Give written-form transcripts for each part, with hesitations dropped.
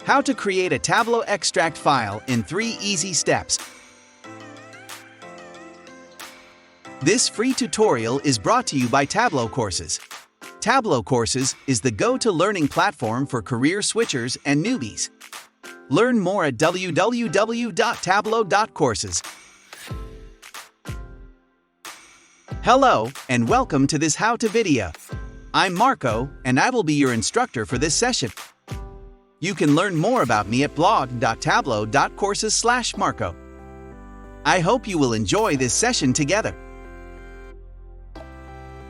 How to create a Tableau extract file in 3 easy steps. This free tutorial is brought to you by Tableau.Courses. Tableau.Courses is the go-to learning platform for career switchers and newbies. Learn more at www.tableau.courses. Hello, and welcome to this how-to video. I'm Marco, and I will be your instructor for this session. You can learn more about me at blog.tableau.courses/Marco. I hope you will enjoy this session together.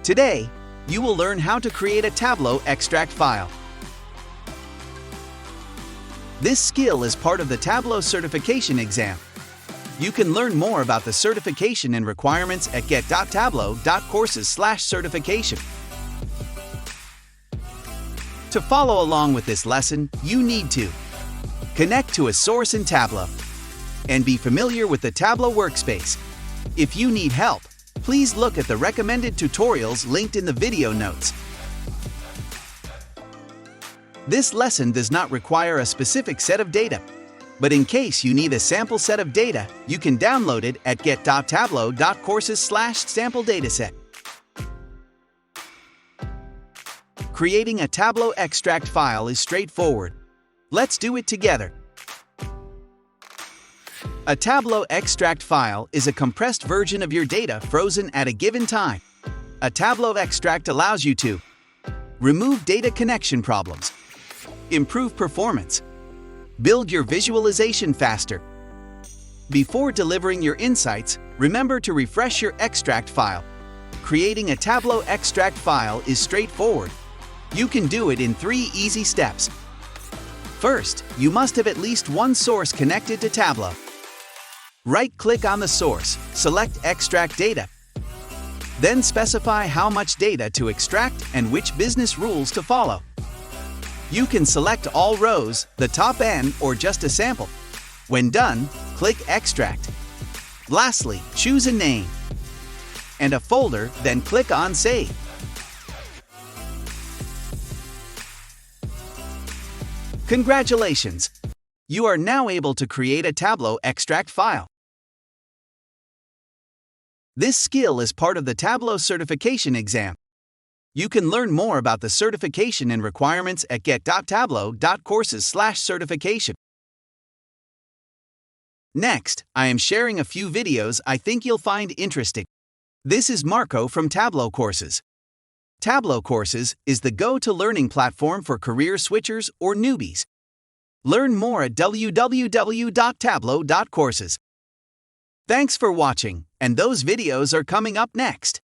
Today, you will learn how to create a Tableau extract file. This skill is part of the Tableau certification exam. You can learn more about the certification and requirements at get.tableau.courses/certification. To follow along with this lesson, you need to connect to a source in Tableau and be familiar with the Tableau workspace. If you need help, please look at the recommended tutorials linked in the video notes. This lesson does not require a specific set of data, but in case you need a sample set of data, you can download it at get.tableau.courses/sample dataset. Creating a Tableau extract file is straightforward. Let's do it together. A Tableau extract file is a compressed version of your data frozen at a given time. A Tableau extract allows you to remove data connection problems, improve performance, build your visualization faster. Before delivering your insights, remember to refresh your extract file. Creating a Tableau extract file is straightforward. You can do it in 3 easy steps. First, you must have at least one source connected to Tableau. Right-click on the source, select Extract Data. Then specify how much data to extract and which business rules to follow. You can select all rows, the top n, or just a sample. When done, click Extract. Lastly, choose a name and a folder, then click on Save. Congratulations! You are now able to create a Tableau extract file. This skill is part of the Tableau certification exam. You can learn more about the certification and requirements at get.tableau.courses/certification. Next, I am sharing a few videos I think you'll find interesting. This is Marco from Tableau.Courses. Tableau.Courses is the go-to learning platform for career switchers or newbies. Learn more at www.tableau.courses. Thanks for watching, and those videos are coming up next.